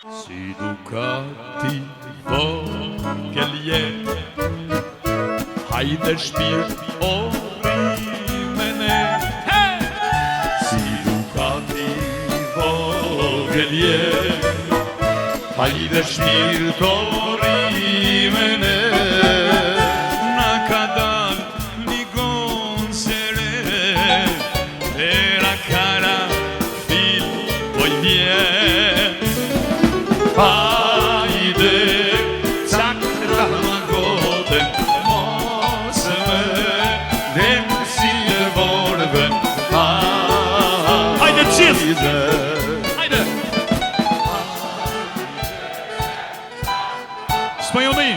Si Ducati vogel jetë, hajde shpirt o rimene. Si Ducati vogel jetë, hajde shpirt o rimene. Na ka dal një gonsere, era cara fil poj vjet. Hajde, cakra ma gode, mos me lem si e vorve. Hajde qist! Hajde! Spojoni!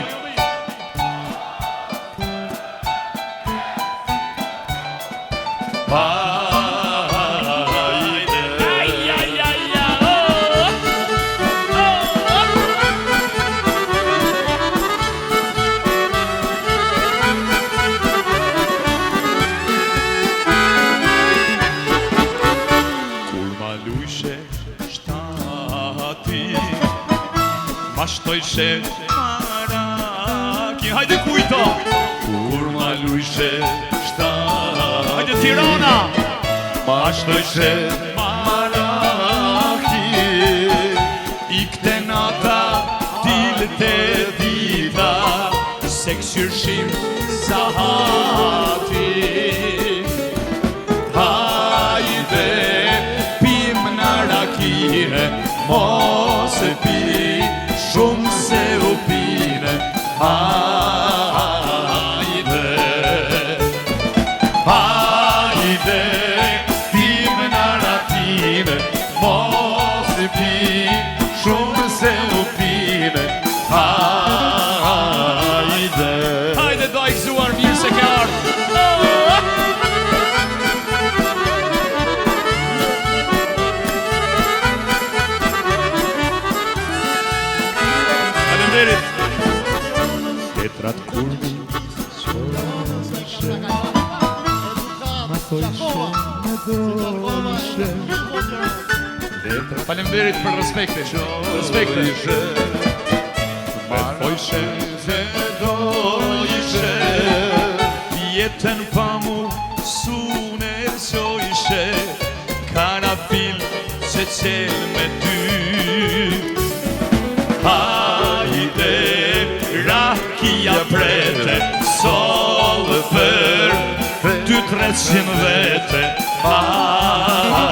Ma shtojshe maraki. Hajde kujto! Kur ma lujshe shtaki. Hajde Tirana! Ma shtojshe maraki. Ikte nata, dilte dita, se këshyrshim sahati. Hajde, pim në rakire, mos e pi shumë se u pine. Hajde, hajde, pim në ratine, mos e pi shumë se u pine. Hajde, hajde do i gëzuar mirë se ke ardhë. Letrat kurdi qoshe, ma thojshe me doshe. Faleminderit për respekte. Respekte. Ma thojshe me dojshe, jetën pa mu sune qojshe, karafil që qel me ty. Hajde, rakia prete, solë për 200-300 vete. Hajde,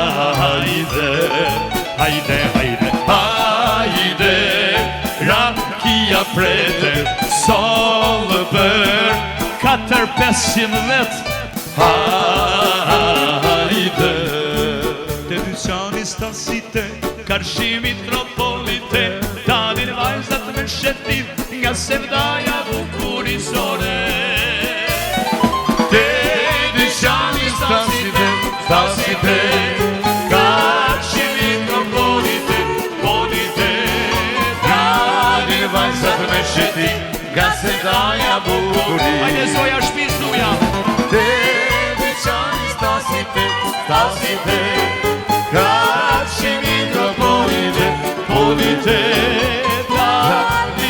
hajde, hajde, hajde, rakia prete, solë për 400-500 vete. Hajde, te dyqani stasite, karshimi tropolite, dalin vajzat me shetit, nga sevdaja bukurisore. Te dyqani stasite, karshimi tropolite, polite, dalin vajzat me shetit, nga sevdaja bukurisore. Hajde zoja shpizuja. Te dyqani stasite, karshimi tropolite, polite,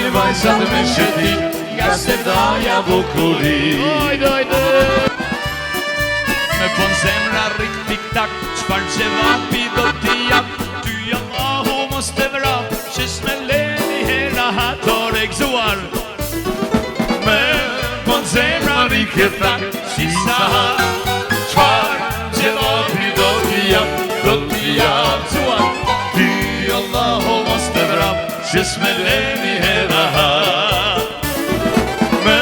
vajzat me shetit, nga sevdaja bukurisore. Hajde, hajde! Me pon zemra rik tik-tak, qfar që vapi do t'i jap. Ty Allahu mos të vrap, që s'me leni hera hator e gëzuar. Me pon zemra rik tak, si sa qfar që vapi do t'i jap, gëzuar. Ty Allahu mos të vrap, që s'me leni hera hator. Me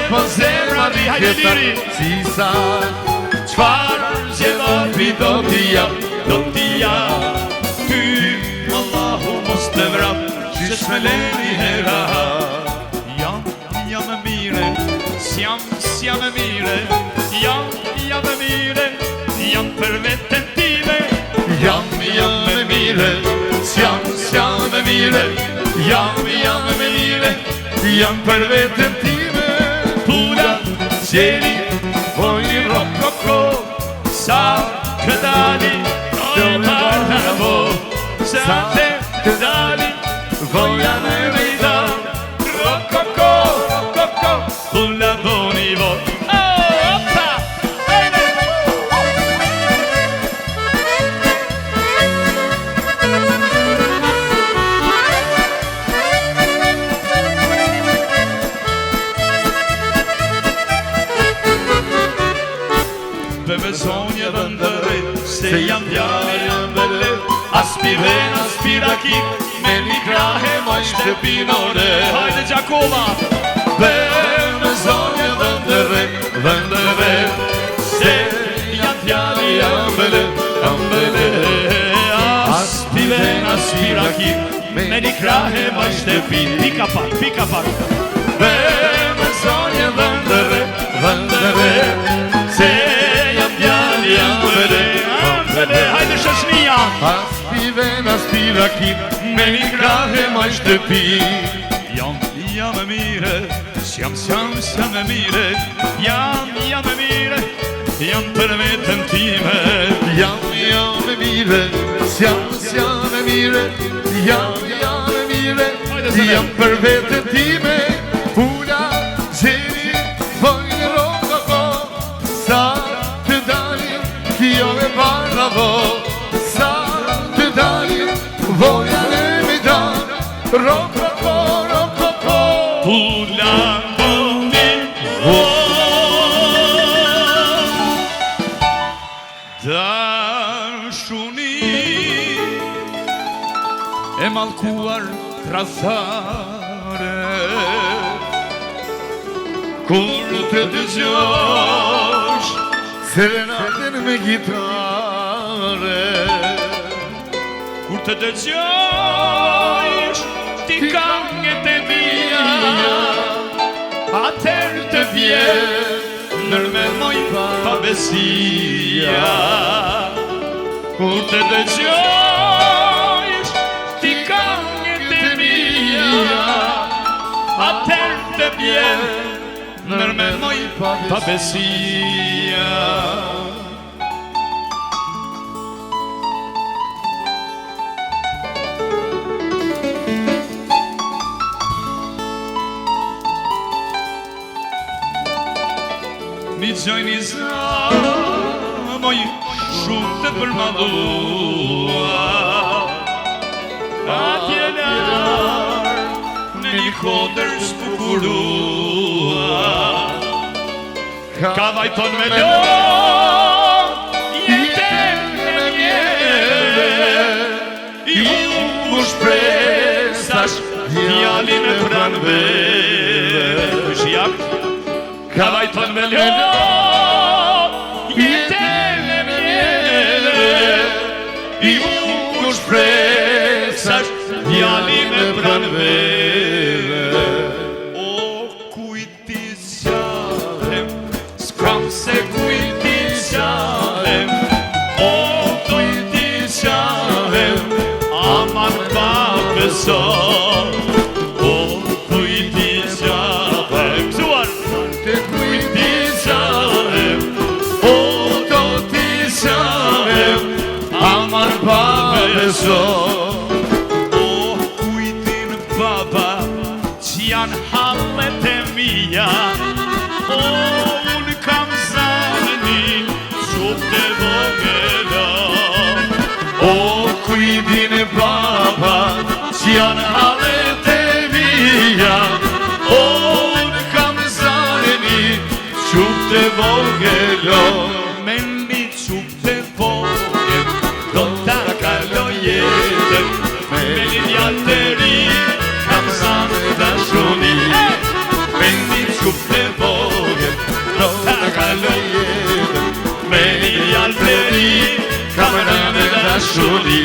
pon zemra rik tak, si sa qfar që vapi do t'i jap. Ty Allahu mos të vrap, që s'me leni hera hator. Jam e mire, s'jam e mire, jam e mire, jam për vetën time. Jam e mire, s'jam e mire, jam e mire, jam për vetën time. Pura, qeri, vojni rokoko, sa këdali, do marravo, sa te këdali, pivena spiraki, me një krahe moj shtepinore. Hajde Gjakova! Dhe me zonje vëndëre, se janë fjali ambele, as pivena spiraki, me një krahe moj shtepin. Pika pak. Dhe me zonje vëndëre, se janë fjali ambele. Hajde shoshnia! As pivena spiraki, me një krahe moj shtepin. Jam e mire, jam e mire, jam e mire, jam për vetën time. Jam e mire, jam e mire, jam e mire, jam për vetën time. Pula, gjeri, vojnë rokoko, sa të dalim, kjo e baravo. Sa të dalim, vojnë e mi dan, rokoko. Pula mundi dashuni e malkuar trazare, kur të dëgjosh serenatën me gitare, kur të dëgjosh ti këngët e mia, atër të vjen nërmenoj pabesia. Kur të dëgjojsh ti këngët e mia, atër të vjen nërmenoj pabesia. Një gjojnë moj shumë të përmadua, atje larë në një kodër s'bukurua, ka vajton me lo jetën e mjeve, i u shpresash djalin e pranveve. Shjak ka vajton me lo jetën e mjeve, i u shpresash djalin e pranveve. O kujti qahem, s'kam se kujti qahem, o kujti qahem, aman pa beso. O kujtin baba që janë hallet e mija, o unë kam zani shumë të vogëla. O kujtin baba që janë hallet e mija, o unë kam zani shumë të vogëla. Me një shumë të vogël do ta kaloj jetën, me një djalë të ri kam zanë dashuni. Me një qup të vogël do ta kaloj jetën, me një djalë të ri kam zanë dashuni.